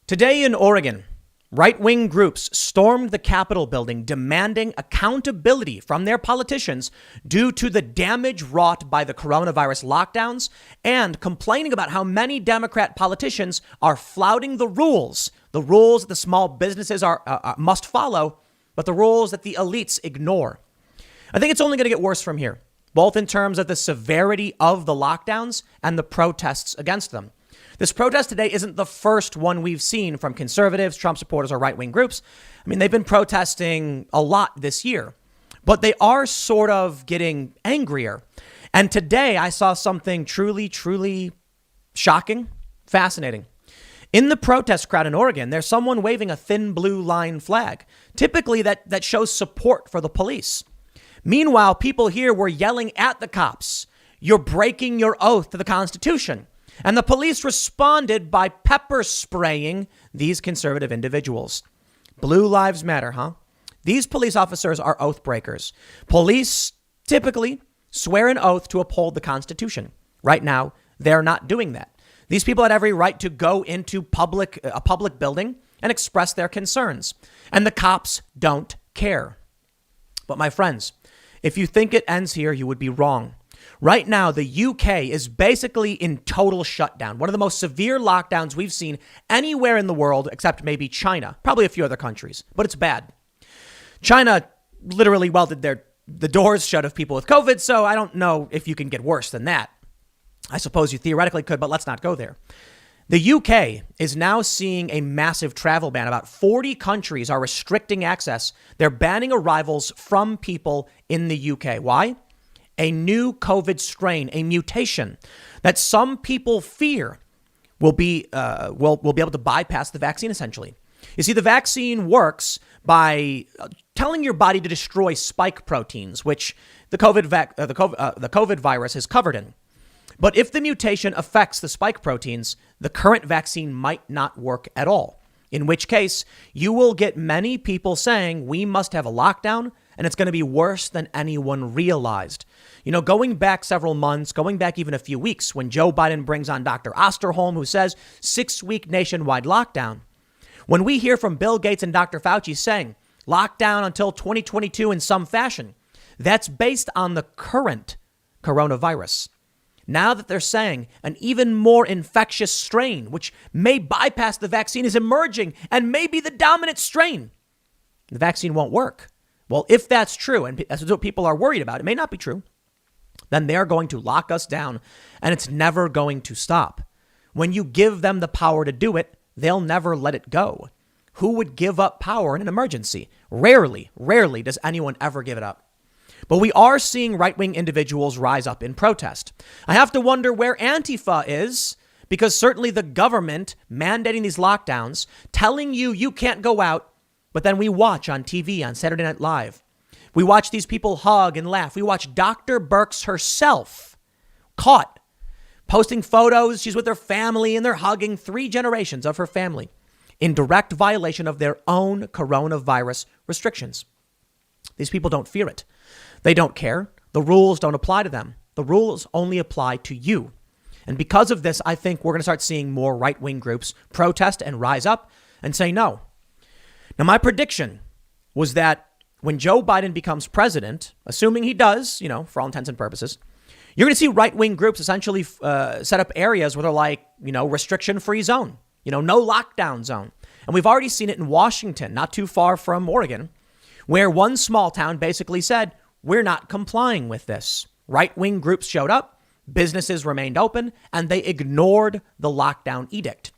Today in Oregon, right-wing groups stormed the Capitol building demanding accountability from their politicians due to the damage wrought by the coronavirus lockdowns and complaining about how many Democrat politicians are flouting the rules that the small businesses must follow, but the rules that the elites ignore. I think it's only going to get worse from here, both in terms of the severity of the lockdowns and the protests against them. This protest today isn't the first one we've seen from conservatives, Trump supporters, or right-wing groups. I mean, they've been protesting a lot this year, but they are sort of getting angrier. And today I saw something truly, truly shocking, fascinating. In the protest crowd in Oregon, there's someone waving a thin blue line flag, typically that shows support for the police. Meanwhile, people here were yelling at the cops, "You're breaking your oath to the Constitution." And the police responded by pepper spraying these conservative individuals. Blue lives matter, huh? These police officers are oath breakers. Police typically swear an oath to uphold the Constitution. Right now, they're not doing that. These people had every right to go into a public building and express their concerns. And the cops don't care. But my friends, if you think it ends here, you would be wrong. Right now, the UK is basically in total shutdown, one of the most severe lockdowns we've seen anywhere in the world, except maybe China, probably a few other countries, but it's bad. China literally welded the doors shut of people with COVID, so I don't know if you can get worse than that. I suppose you theoretically could, but let's not go there. The UK is now seeing a massive travel ban. About 40 countries are restricting access. They're banning arrivals from people in the UK. Why? A new COVID strain, a mutation that some people fear will be able to bypass the vaccine, essentially. You see, the vaccine works by telling your body to destroy spike proteins, which the COVID virus is covered in. But if the mutation affects the spike proteins, the current vaccine might not work at all, in which case you will get many people saying we must have a lockdown and it's going to be worse than anyone realized. You know, going back several months, going back even a few weeks, when Joe Biden brings on Dr. Osterholm, who says 6-week nationwide lockdown. When we hear from Bill Gates and Dr. Fauci saying lockdown until 2022 in some fashion, that's based on the current coronavirus. Now that they're saying an even more infectious strain, which may bypass the vaccine, is emerging and may be the dominant strain, the vaccine won't work. Well, if that's true, and that's what people are worried about, it may not be true, then they're going to lock us down and it's never going to stop. When you give them the power to do it, they'll never let it go. Who would give up power in an emergency? Rarely does anyone ever give it up. But we are seeing right-wing individuals rise up in protest. I have to wonder where Antifa is, because certainly the government mandating these lockdowns, telling you can't go out, but then we watch on TV on Saturday Night Live. We watch these people hug and laugh. We watch Dr. Birx herself caught posting photos. She's with her family and they're hugging 3 generations of her family in direct violation of their own coronavirus restrictions. These people don't fear it. They don't care. The rules don't apply to them. The rules only apply to you. And because of this, I think we're going to start seeing more right-wing groups protest and rise up and say no. Now, my prediction was that when Joe Biden becomes president, assuming he does, for all intents and purposes, you're going to see right-wing groups essentially set up areas where they're like, restriction-free zone, no lockdown zone. And we've already seen it in Washington, not too far from Oregon, where one small town basically said, we're not complying with this. Right-wing groups showed up, businesses remained open, and they ignored the lockdown edict.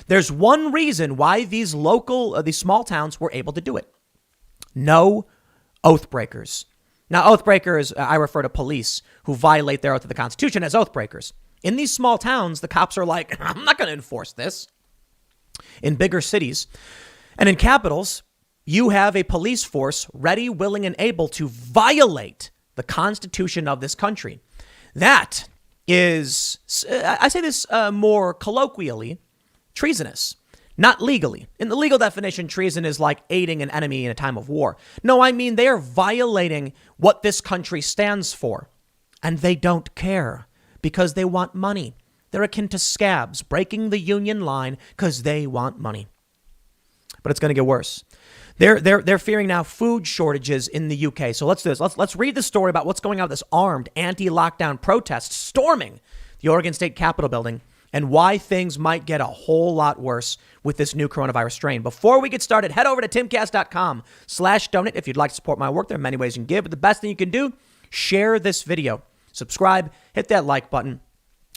There's one reason why these small towns were able to do it. No oath breakers. Now, oath breakers, I refer to police who violate their oath to the Constitution as oath breakers. In these small towns, the cops are like, I'm not going to enforce this. In bigger cities and in capitals, you have a police force ready, willing, and able to violate the Constitution of this country. That is, I say this more colloquially, treasonous, not legally. In the legal definition, treason is like aiding an enemy in a time of war. No, I mean, they are violating what this country stands for. And they don't care because they want money. They're akin to scabs breaking the union line because they want money. but it's going to get worse. They're fearing now food shortages in the UK. So let's do this. Let's read the story about what's going on with this armed anti-lockdown protest storming the Oregon State Capitol building and why things might get a whole lot worse with this new coronavirus strain. Before we get started, head over to timcast.com/donate if you'd like to support my work. There are many ways you can give, but the best thing you can do, share this video, subscribe, hit that like button.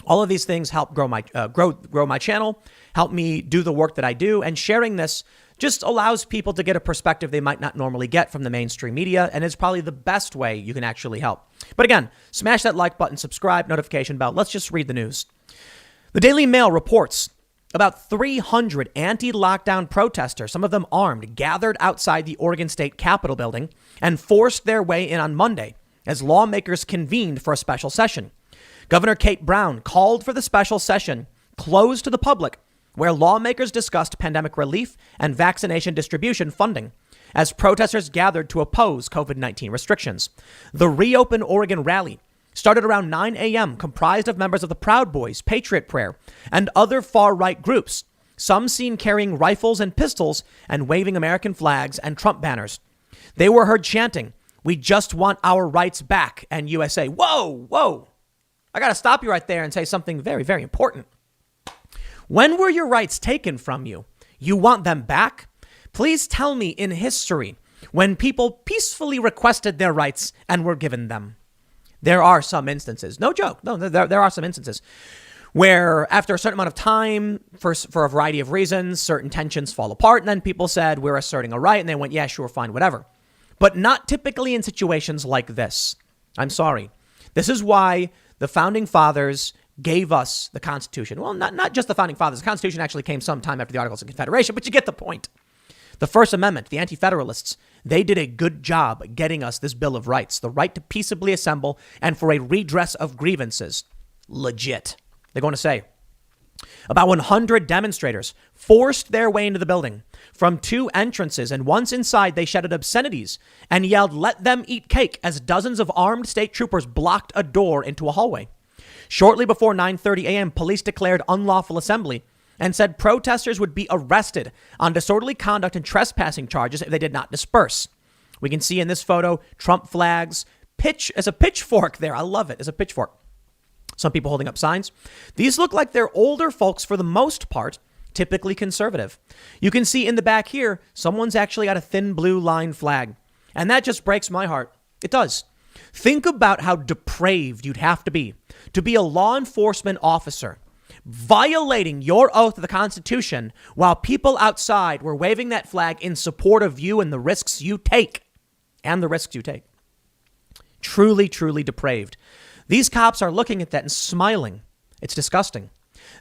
All of these things help grow my channel, help me do the work that I do, and sharing this just allows people to get a perspective they might not normally get from the mainstream media, and is probably the best way you can actually help. But again, smash that like button, subscribe, notification bell. Let's just read the news. The Daily Mail reports about 300 anti-lockdown protesters, some of them armed, gathered outside the Oregon State Capitol building and forced their way in on Monday as lawmakers convened for a special session. Governor Kate Brown called for the special session closed to the public, where lawmakers discussed pandemic relief and vaccination distribution funding as protesters gathered to oppose COVID-19 restrictions. The Reopen Oregon rally started around 9 a.m., comprised of members of the Proud Boys, Patriot Prayer, and other far-right groups, some seen carrying rifles and pistols and waving American flags and Trump banners. They were heard chanting, "We just want our rights back," and USA. Whoa. I got to stop you right there and say something very, very important. When were your rights taken from you? You want them back? Please tell me in history when people peacefully requested their rights and were given them. There are some instances, no joke, no, there are some instances where after a certain amount of time, for a variety of reasons, certain tensions fall apart, and then people said, we're asserting a right, and they went, yeah, sure, fine, whatever. But not typically in situations like this. I'm sorry. This is why the founding fathers gave us the Constitution. Well, not just the founding fathers. The Constitution actually came sometime after the Articles of Confederation, but you get the point. The First Amendment, the Anti-Federalists, they did a good job getting us this Bill of Rights, the right to peaceably assemble and for a redress of grievances. Legit. They're going to say about 100 demonstrators forced their way into the building from two entrances, and once inside, they shouted obscenities and yelled, "Let them eat cake," as dozens of armed state troopers blocked a door into a hallway. Shortly before 9:30 a.m., police declared unlawful assembly and said protesters would be arrested on disorderly conduct and trespassing charges if they did not disperse. We can see in this photo Trump flags, as a pitchfork there. I love it, as a pitchfork. Some people holding up signs. These look like they're older folks for the most part, typically conservative. You can see in the back here, someone's actually got a thin blue line flag. And that just breaks my heart. It does. Think about how depraved you'd have to be a law enforcement officer violating your oath of the Constitution while people outside were waving that flag in support of you and the risks you take. Truly, truly depraved. These cops are looking at that and smiling. It's disgusting.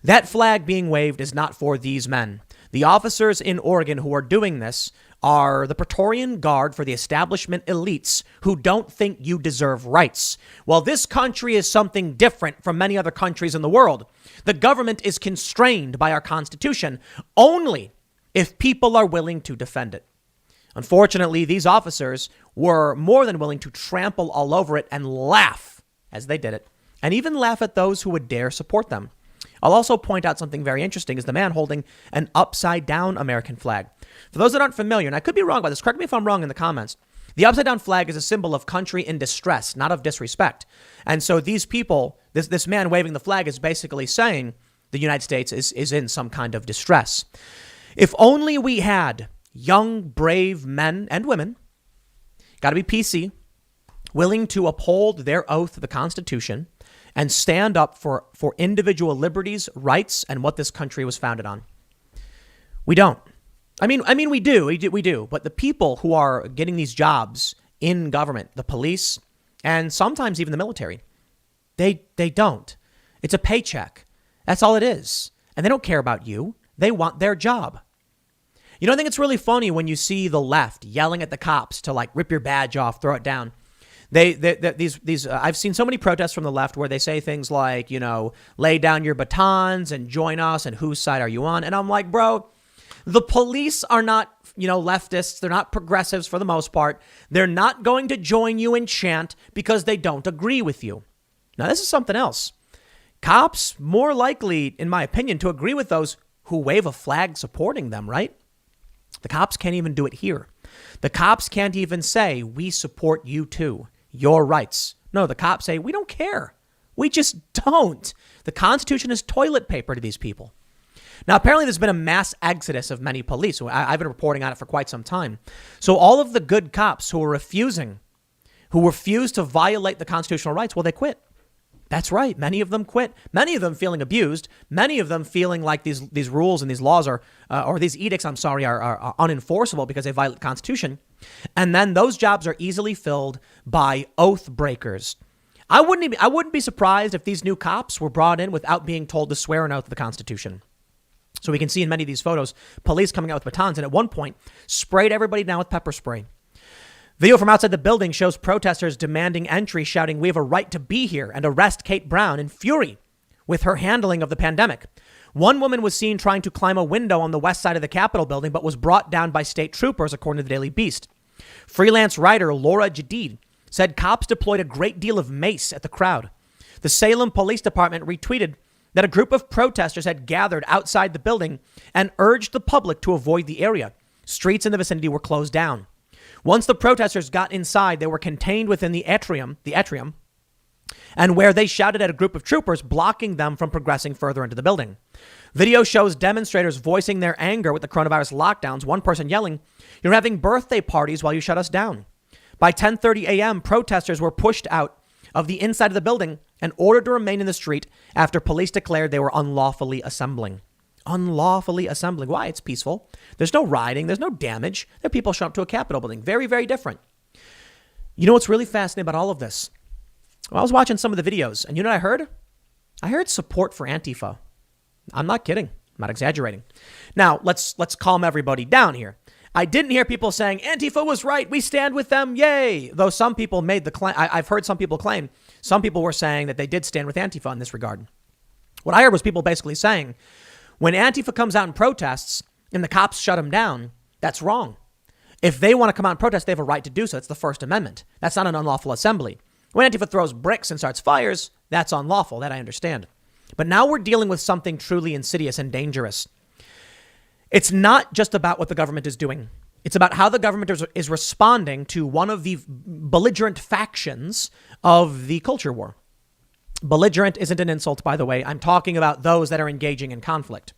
That flag being waved is not for these men. The officers in Oregon who are doing this are the Praetorian Guard for the establishment elites who don't think you deserve rights. Well, this country is something different from many other countries in the world. The government is constrained by our Constitution only if people are willing to defend it. Unfortunately, these officers were more than willing to trample all over it and laugh as they did it, and even laugh at those who would dare support them. I'll also point out something very interesting is the man holding an upside down American flag. For those that aren't familiar, and I could be wrong about this, correct me if I'm wrong in the comments, the upside down flag is a symbol of country in distress, not of disrespect. And so these people, this man waving the flag is basically saying the United States is in some kind of distress. If only we had young, brave men and women, got to be PC, willing to uphold their oath of the Constitution and stand up for individual liberties, rights, and what this country was founded on. We don't. I mean, we do. But the people who are getting these jobs in government, the police, and sometimes even the military, they don't. It's a paycheck. That's all it is. And they don't care about you. They want their job. You know, I think it's really funny when you see the left yelling at the cops to like rip your badge off, throw it down. I've seen so many protests from the left where they say things like, lay down your batons and join us and whose side are you on? And I'm like, bro, the police are not, leftists. They're not progressives for the most part. They're not going to join you and chant because they don't agree with you. Now, this is something else. Cops more likely, in my opinion, to agree with those who wave a flag supporting them, right? The cops can't even do it here. The cops can't even say, we support you too, your rights. No, the cops say, we don't care. We just don't. The Constitution is toilet paper to these people. Now, apparently there's been a mass exodus of many police. I've been reporting on it for quite some time. So all of the good cops who refuse to violate the constitutional rights, well, they quit. That's right. Many of them quit. Many of them feeling abused. Many of them feeling like these rules and these laws are, or these edicts, are unenforceable because they violate the Constitution. And then those jobs are easily filled by oath breakers. I wouldn't be surprised if these new cops were brought in without being told to swear an oath to the Constitution. So we can see in many of these photos, police coming out with batons and at one point sprayed everybody down with pepper spray. Video from outside the building shows protesters demanding entry, shouting, "We have a right to be here," and arrest Kate Brown in fury with her handling of the pandemic. One woman was seen trying to climb a window on the west side of the Capitol building, but was brought down by state troopers, according to the Daily Beast. Freelance writer Laura Jadid said cops deployed a great deal of mace at the crowd. The Salem Police Department retweeted that a group of protesters had gathered outside the building and urged the public to avoid the area. Streets in the vicinity were closed down. Once the protesters got inside, they were contained within the atrium, and where they shouted at a group of troopers, blocking them from progressing further into the building. Video shows demonstrators voicing their anger with the coronavirus lockdowns, one person yelling, "You're having birthday parties while you shut us down." By 10:30 a.m., protesters were pushed out of the inside of the building and ordered to remain in the street after police declared they were unlawfully assembling. Unlawfully assembling. Why? It's peaceful. There's no rioting. There's no damage. There are people showing up to a Capitol building. Very, very different. You know what's really fascinating about all of this? Well, I was watching some of the videos, and you know what I heard? I heard support for Antifa. I'm not kidding. I'm not exaggerating. Now, let's calm everybody down here. I didn't hear people saying Antifa was right. We stand with them. Yay. Though some people made the claim. I've heard some people claim. Some people were saying that they did stand with Antifa in this regard. What I heard was people basically saying when Antifa comes out and protests and the cops shut them down, that's wrong. If they want to come out and protest, they have a right to do so. It's the First Amendment. That's not an unlawful assembly. When Antifa throws bricks and starts fires, that's unlawful. That I understand. But now we're dealing with something truly insidious and dangerous. It's not just about what the government is doing. It's about how the government is responding to one of the belligerent factions of the culture war. Belligerent isn't an insult, by the way. I'm talking about those that are engaging in conflict.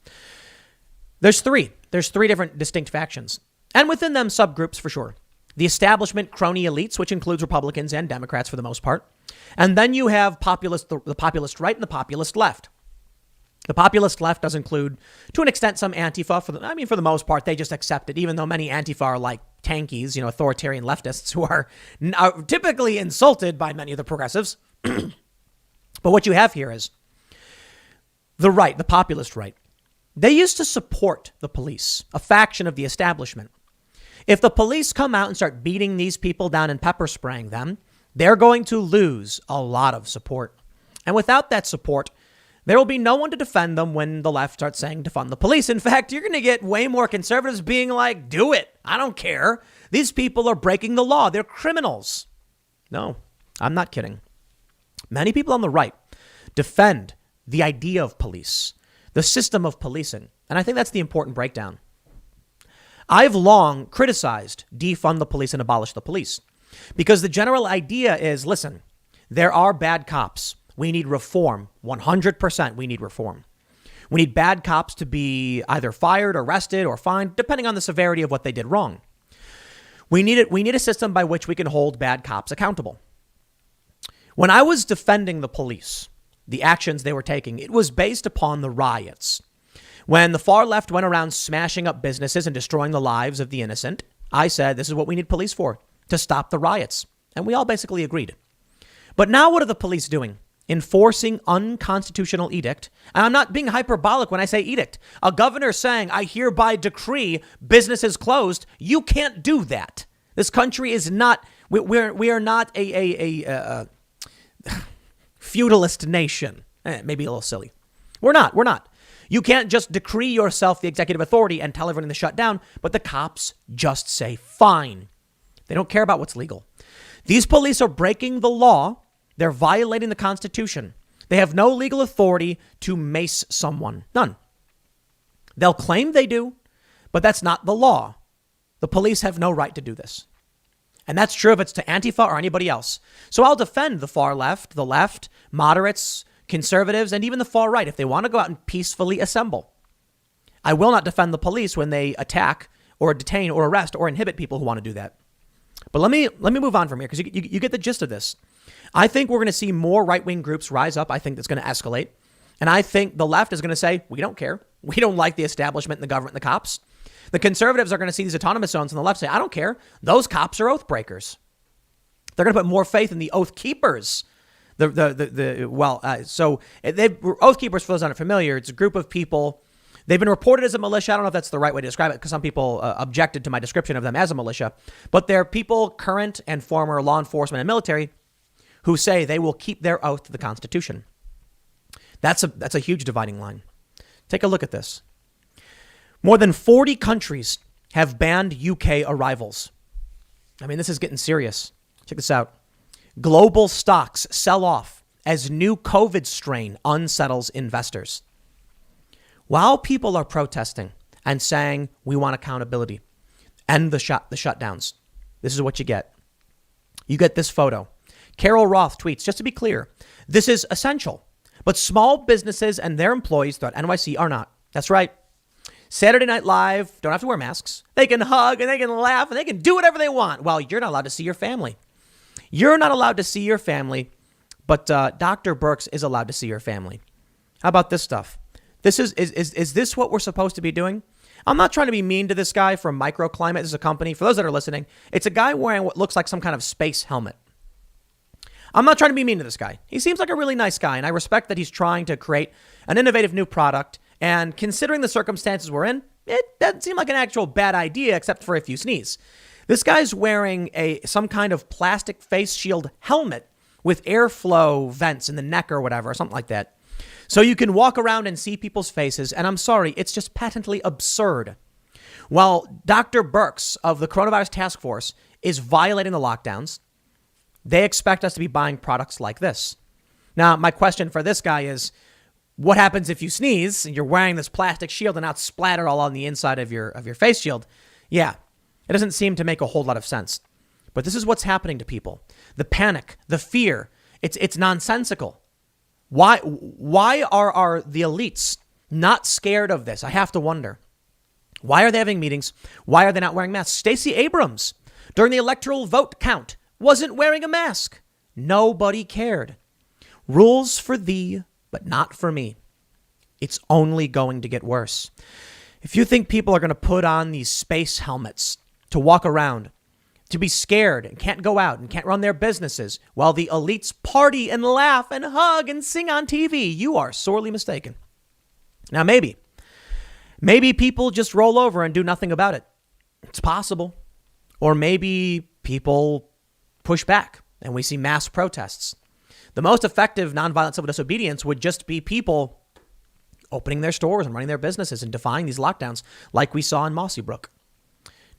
There's three different distinct factions, and within them subgroups for sure. The establishment crony elites, which includes Republicans and Democrats for the most part. And then you have the populist right and the populist left. The populist left does include, to an extent, some Antifa. For the most part, they just accept it, even though many Antifa are like tankies, authoritarian leftists who are typically insulted by many of the progressives. But what you have here is the right, the populist right. They used to support the police, a faction of the establishment. If the police come out and start beating these people down and pepper spraying them, they're going to lose a lot of support. And without that support, there will be no one to defend them when the left starts saying defund the police. In fact, you're going to get way more conservatives being like, do it. I don't care. These people are breaking the law. They're criminals. No, I'm not kidding. Many people on the right defend the idea of police, the system of policing. And I think that's the important breakdown. I've long criticized defund the police and abolish the police because the general idea is, listen, there are bad cops. We need reform. 100% we need reform. We need bad cops to be either fired, arrested, or fined, depending on the severity of what they did wrong. We need a system by which we can hold bad cops accountable. When I was defending the police, the actions they were taking, it was based upon the riots. When the far left went around smashing up businesses and destroying the lives of the innocent, I said, this is what we need police for, to stop the riots. And we all basically agreed. But now what are the police doing? Enforcing unconstitutional edict. And I'm not being hyperbolic when I say edict. A governor saying, I hereby decree businesses closed. You can't do that. This country is not, we are not a feudalist nation. Maybe a little silly. We're not. You can't just decree yourself the executive authority and tell everyone to shut down, but the cops just say fine. They don't care about what's legal. These police are breaking the law. They're violating the Constitution. They have no legal authority to mace someone. None. They'll claim they do, but that's not the law. The police have no right to do this. And that's true if it's to Antifa or anybody else. So I'll defend the far left, the left, moderates, conservatives, and even the far right if they want to go out and peacefully assemble. I will not defend the police when they attack or detain or arrest or inhibit people who want to do that. But let me move on from here because you get the gist of this. I think we're going to see more right-wing groups rise up. I think that's going to escalate. And I think the left is going to say, we don't care. We don't like the establishment and the government and the cops. The conservatives are going to see these autonomous zones on the left say, I don't care. Those cops are oath breakers. They're going to put more faith in the oath keepers. Oath keepers, for those not familiar, it's a group of people. They've been reported as a militia. I don't know if that's the right way to describe it because some people objected to my description of them as a militia. But they're people, current and former law enforcement and military, who say they will keep their oath to the Constitution. That's a huge dividing line. Take a look at this. More than 40 countries have banned UK arrivals. I mean, this is getting serious. Check this out. Global stocks sell off as new COVID strain unsettles investors. While people are protesting and saying we want accountability, end the shutdowns, this is what you get. You get this photo. Carol Roth tweets, just to be clear, this is essential, but small businesses and their employees throughout NYC are not. That's right. Saturday Night Live don't have to wear masks. They can hug and they can laugh and they can do whatever they want. Well, you're not allowed to see your family. You're not allowed to see your family, but Dr. Birx is allowed to see your family. How about this stuff? Is this what we're supposed to be doing? I'm not trying to be mean to this guy from Microclimate. This is a company. For those that are listening, it's a guy wearing what looks like some kind of space helmet. I'm not trying to be mean to this guy. He seems like a really nice guy, and I respect that he's trying to create an innovative new product. And considering the circumstances we're in, it doesn't seem like an actual bad idea, except for if you sneeze. This guy's wearing some kind of plastic face shield helmet with airflow vents in the neck or whatever, or something like that. So you can walk around and see people's faces. And I'm sorry, it's just patently absurd. While Dr. Birx of the Coronavirus Task Force is violating the lockdowns, they expect us to be buying products like this. Now, my question for this guy is, what happens if you sneeze and you're wearing this plastic shield and now it's splattered all on the inside of your face shield? Yeah, it doesn't seem to make a whole lot of sense. But this is what's happening to people. The panic, the fear, it's nonsensical. Why are the elites not scared of this? I have to wonder. Why are they having meetings? Why are they not wearing masks? Stacey Abrams, during the electoral vote count, wasn't wearing a mask. Nobody cared. Rules for thee, but not for me. It's only going to get worse. If you think people are going to put on these space helmets to walk around, to be scared and can't go out and can't run their businesses while the elites party and laugh and hug and sing on TV, you are sorely mistaken. Now, maybe people just roll over and do nothing about it. It's possible. Or maybe people push back and we see mass protests. The most effective nonviolent civil disobedience would just be people opening their stores and running their businesses and defying these lockdowns like we saw in Mossy Brook.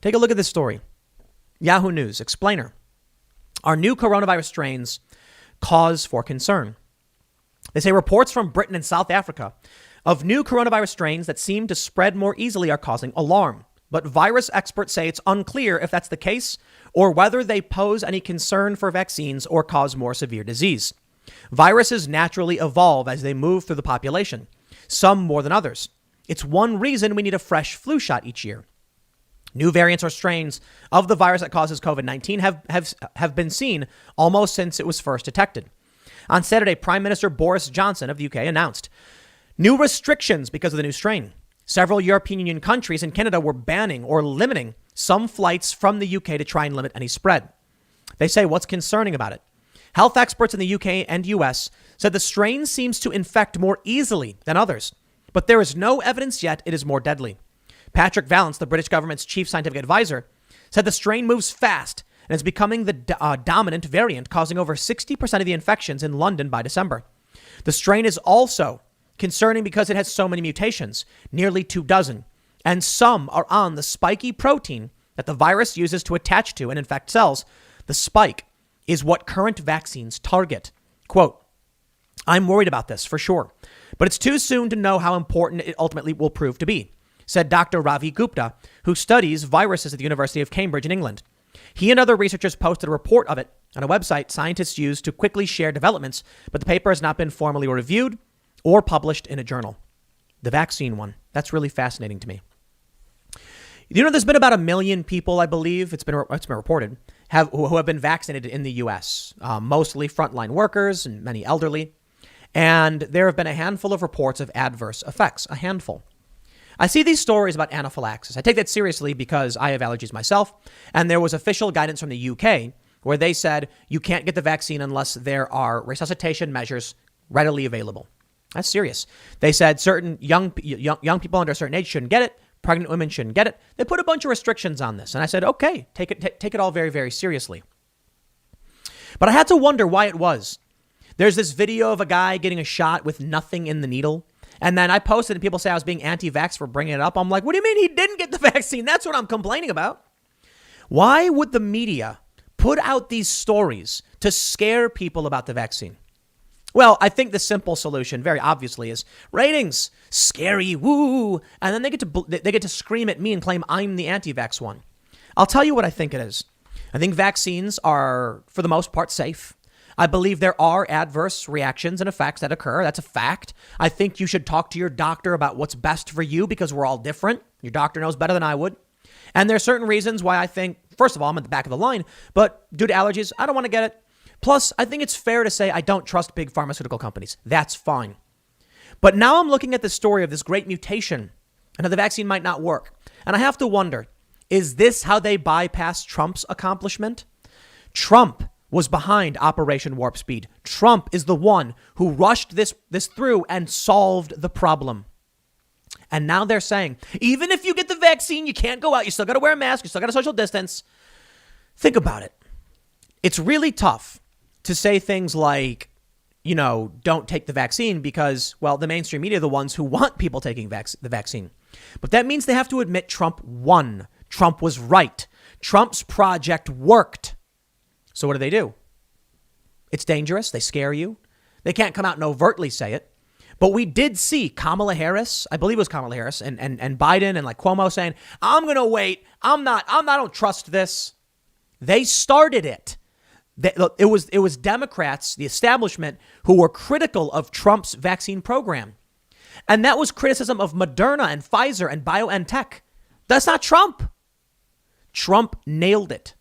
Take a look at this story. Yahoo News, explainer. Are new coronavirus strains cause for concern? They say reports from Britain and South Africa of new coronavirus strains that seem to spread more easily are causing alarm. But virus experts say it's unclear if that's the case or whether they pose any concern for vaccines or cause more severe disease. Viruses naturally evolve as they move through the population, some more than others. It's one reason we need a fresh flu shot each year. New variants or strains of the virus that causes COVID-19 have been seen almost since it was first detected. On Saturday, Prime Minister Boris Johnson of the UK announced new restrictions because of the new strain. Several European Union countries and Canada were banning or limiting some flights from the UK to try and limit any spread. They say what's concerning about it. Health experts in the UK and US said the strain seems to infect more easily than others, but there is no evidence yet it is more deadly. Patrick Vallance, the British government's chief scientific advisor, said the strain moves fast and is becoming the dominant variant, causing over 60% of the infections in London by December. The strain is also concerning because it has so many mutations, nearly 24, and some are on the spiky protein that the virus uses to attach to and infect cells. The spike is what current vaccines target. Quote, I'm worried about this for sure, but it's too soon to know how important it ultimately will prove to be. said Dr. Ravi Gupta, who studies viruses at the University of Cambridge in England. He and other researchers posted a report of it on a website scientists use to quickly share developments, but the paper has not been formally reviewed or published in a journal. The vaccine one. That's really fascinating to me. There's been about 1 million people, I believe, it's been reported, who have been vaccinated in the U.S., mostly frontline workers and many elderly. And there have been a handful of reports of adverse effects, a handful. I see these stories about anaphylaxis. I take that seriously because I have allergies myself. And there was official guidance from the UK where they said you can't get the vaccine unless there are resuscitation measures readily available. That's serious. They said certain young people under a certain age shouldn't get it. Pregnant women shouldn't get it. They put a bunch of restrictions on this. And I said, okay, take it all very, very seriously. But I had to wonder why it was. There's this video of a guy getting a shot with nothing in the needle. And then I posted and people say I was being anti-vax for bringing it up. I'm like, what do you mean he didn't get the vaccine? That's what I'm complaining about. Why would the media put out these stories to scare people about the vaccine? Well, I think the simple solution, very obviously, is ratings. Scary, woo. And then they get to scream at me and claim I'm the anti-vax one. I'll tell you what I think it is. I think vaccines are, for the most part, safe. I believe there are adverse reactions and effects that occur. That's a fact. I think you should talk to your doctor about what's best for you because we're all different. Your doctor knows better than I would. And there are certain reasons why I think, first of all, I'm at the back of the line, but due to allergies, I don't want to get it. Plus, I think it's fair to say I don't trust big pharmaceutical companies. That's fine. But now I'm looking at the story of this great mutation and how the vaccine might not work. And I have to wonder, is this how they bypass Trump's accomplishment? Trump was behind Operation Warp Speed. Trump is the one who rushed this through and solved the problem. And now they're saying, even if you get the vaccine, you can't go out. You still got to wear a mask. You still got to social distance. Think about it. It's really tough to say things like, don't take the vaccine because, well, the mainstream media are the ones who want people taking the vaccine. But that means they have to admit Trump won. Trump was right. Trump's project worked. So what do? It's dangerous. They scare you. They can't come out and overtly say it. But we did see Kamala Harris, I believe it was Kamala Harris, and Biden and like Cuomo saying, I'm going to wait. I don't trust this. They started it. It was Democrats, the establishment, who were critical of Trump's vaccine program. And that was criticism of Moderna and Pfizer and BioNTech. That's not Trump. Trump nailed it.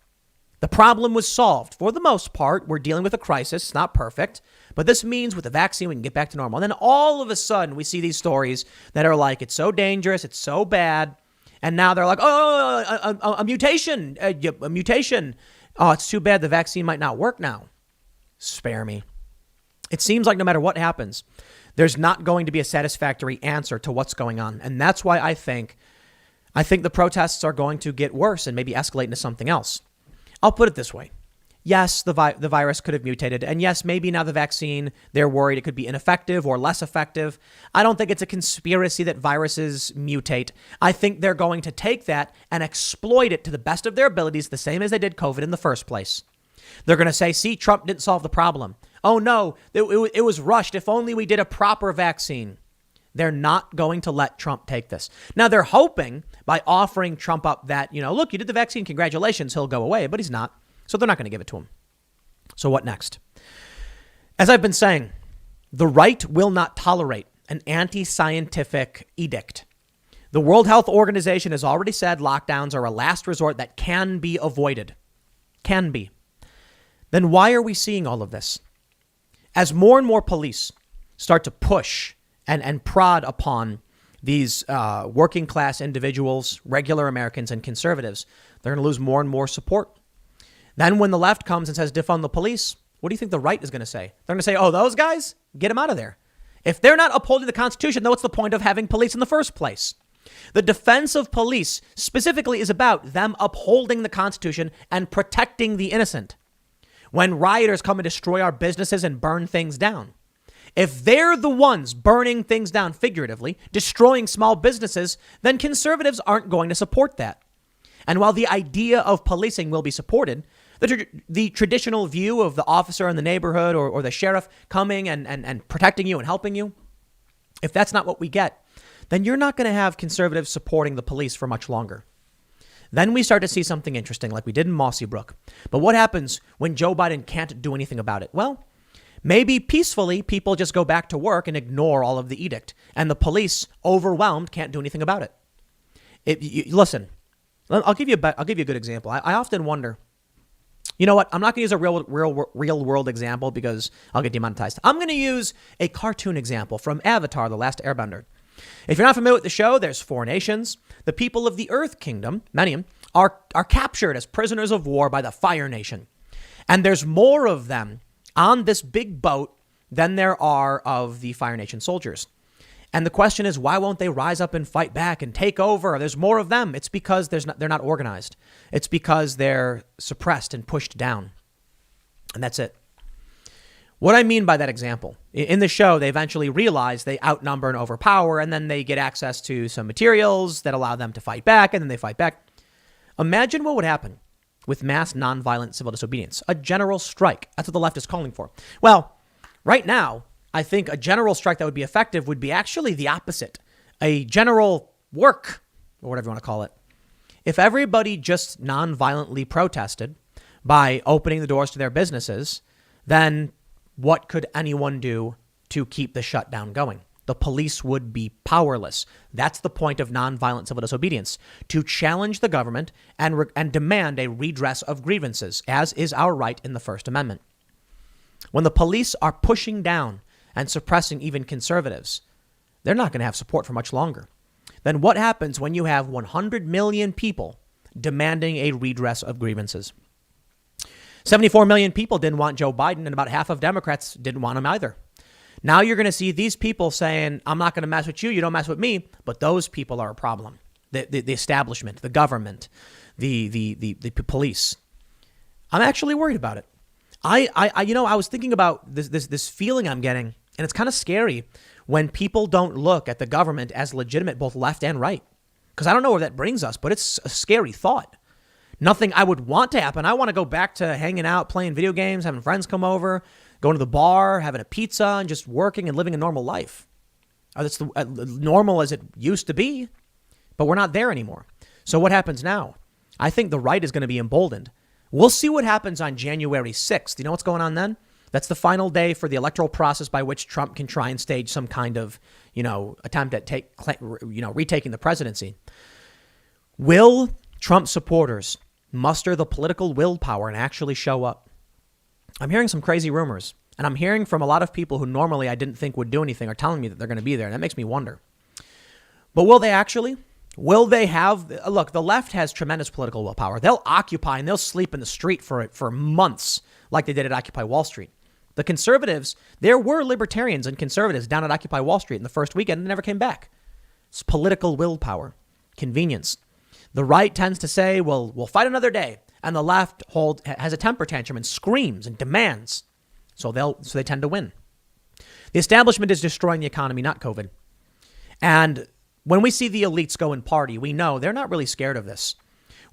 The problem was solved. For the most part, we're dealing with a crisis. It's not perfect. But this means with the vaccine, we can get back to normal. And then all of a sudden, we see these stories that are like, it's so dangerous. It's so bad. And now they're like, a mutation, a mutation. Oh, it's too bad the vaccine might not work now. Spare me. It seems like no matter what happens, there's not going to be a satisfactory answer to what's going on. And that's why I think the protests are going to get worse and maybe escalate into something else. I'll put it this way. Yes, the virus could have mutated. And yes, maybe now the vaccine, they're worried it could be ineffective or less effective. I don't think it's a conspiracy that viruses mutate. I think they're going to take that and exploit it to the best of their abilities, the same as they did COVID in the first place. They're going to say, see, Trump didn't solve the problem. Oh, no, it was rushed. If only we did a proper vaccine. They're not going to let Trump take this. Now, they're hoping by offering Trump up that, look, you did the vaccine. Congratulations. He'll go away. But he's not. So they're not going to give it to him. So what next? As I've been saying, the right will not tolerate an anti-scientific edict. The World Health Organization has already said lockdowns are a last resort that can be avoided. Can be. Then why are we seeing all of this? As more and more police start to push and prod upon these working class individuals, regular Americans and conservatives, they're going to lose more and more support. Then when the left comes and says defund the police, what do you think the right is going to say? They're going to say, oh, those guys, get them out of there. If they're not upholding the Constitution, then what's the point of having police in the first place? The defense of police specifically is about them upholding the Constitution and protecting the innocent. When rioters come and destroy our businesses and burn things down. If they're the ones burning things down figuratively, destroying small businesses, then conservatives aren't going to support that. And while the idea of policing will be supported, the traditional view of the officer in the neighborhood or the sheriff coming and protecting you and helping you, if that's not what we get, then you're not going to have conservatives supporting the police for much longer. Then we start to see something interesting like we did in Mossy Brook. But what happens when Joe Biden can't do anything about it? Well, maybe peacefully people just go back to work and ignore all of the edict, and the police, overwhelmed, can't do anything about it. Listen, I'll give you a good example. I often wonder, you know what? I'm not going to use a real world example because I'll get demonetized. I'm going to use a cartoon example from Avatar: The Last Airbender. If you're not familiar with the show, there's 4 nations. The people of the Earth Kingdom, many of them, are captured as prisoners of war by the Fire Nation. And there's more of them on this big boat than there are of the Fire Nation soldiers. And the question is, why won't they rise up and fight back and take over? There's more of them. It's because they're not organized. It's because they're suppressed and pushed down. And that's it. What I mean by that example, in the show, they eventually realize they outnumber and overpower, and then they get access to some materials that allow them to fight back, and then they fight back. Imagine what would happen with mass nonviolent civil disobedience, a general strike. That's what the left is calling for. Well, right now, I think a general strike that would be effective would be actually the opposite. A general work, or whatever you want to call it. If everybody just non-violently protested by opening the doors to their businesses, then what could anyone do to keep the shutdown going? The police would be powerless. That's the point of non-violent civil disobedience, to challenge the government and demand a redress of grievances, as is our right in the First Amendment. When the police are pushing down and suppressing even conservatives, they're not going to have support for much longer. Then what happens when you have 100 million people demanding a redress of grievances? 74 million people didn't want Joe Biden, and about half of Democrats didn't want him either. Now you're going to see these people saying, I'm not going to mess with you, you don't mess with me, but those people are a problem. The establishment, the government, the police. I'm actually worried about it. I was thinking about this feeling I'm getting, and it's kind of scary when people don't look at the government as legitimate, both left and right. Because I don't know where that brings us, but it's a scary thought. Nothing I would want to happen. I want to go back to hanging out, playing video games, having friends come over, going to the bar, having a pizza, and just working and living a normal life. That's normal as it used to be, but we're not there anymore. So what happens now? I think the right is going to be emboldened. We'll see what happens on January 6th. You know what's going on then? That's the final day for the electoral process by which Trump can try and stage some kind of, attempt at retaking the presidency. Will Trump supporters muster the political willpower and actually show up? I'm hearing some crazy rumors, and I'm hearing from a lot of people who normally I didn't think would do anything are telling me that they're going to be there, and that makes me wonder. But will they actually? Will they have? Look, the left has tremendous political willpower. They'll occupy and they'll sleep in the street for months, like they did at Occupy Wall Street. The conservatives, there were libertarians and conservatives down at Occupy Wall Street in the first weekend and never came back. It's political willpower, convenience. The right tends to say, well, we'll fight another day. And the left has a temper tantrum and screams and demands. So they tend to win. The establishment is destroying the economy, not COVID. And when we see the elites go and party, we know they're not really scared of this.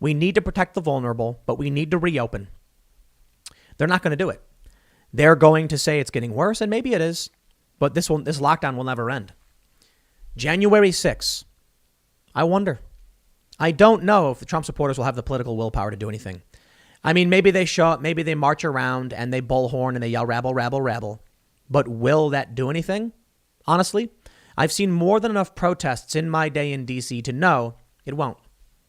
We need to protect the vulnerable, but we need to reopen. They're not going to do it. They're going to say it's getting worse, and maybe it is, but this lockdown will never end. January 6th. I wonder. I don't know if the Trump supporters will have the political willpower to do anything. I mean, maybe they show up, maybe they march around and they bullhorn and they yell rabble, rabble, rabble. But will that do anything? Honestly, I've seen more than enough protests in my day in D.C. to know it won't.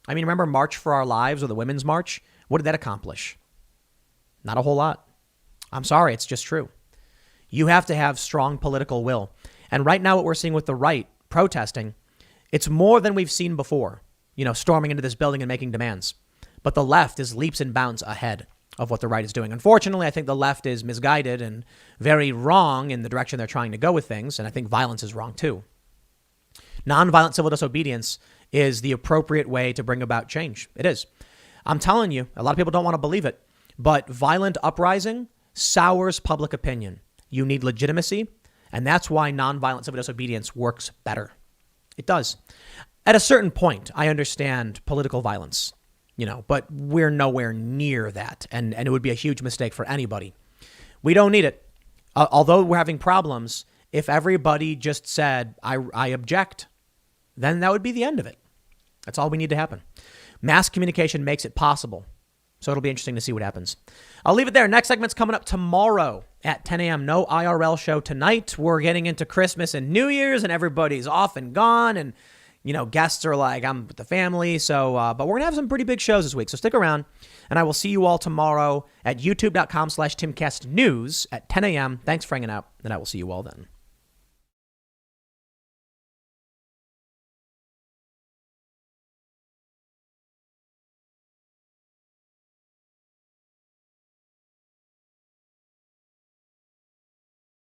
I mean, remember March for Our Lives or the Women's March? What did that accomplish? Not a whole lot. I'm sorry, it's just true. You have to have strong political will. And right now what we're seeing with the right protesting, it's more than we've seen before, storming into this building and making demands. But the left is leaps and bounds ahead of what the right is doing. Unfortunately, I think the left is misguided and very wrong in the direction they're trying to go with things. And I think violence is wrong too. Nonviolent civil disobedience is the appropriate way to bring about change. It is. I'm telling you, a lot of people don't want to believe it, but violent uprising sours public opinion. You need legitimacy, and that's why nonviolent civil disobedience works better. It does. At a certain point, I understand political violence, but we're nowhere near that, and it would be a huge mistake for anybody. We don't need it. Although we're having problems, if everybody just said, I object, then that would be the end of it. That's all we need to happen. Mass communication makes it possible. So it'll be interesting to see what happens. I'll leave it there. Next segment's coming up tomorrow at 10 a.m. No IRL show tonight. We're getting into Christmas and New Year's, and everybody's off and gone. And, guests are like, I'm with the family. So, but we're going to have some pretty big shows this week. So stick around, and I will see you all tomorrow at youtube.com/TimCastNews at 10 a.m. Thanks for hanging out, and I will see you all then.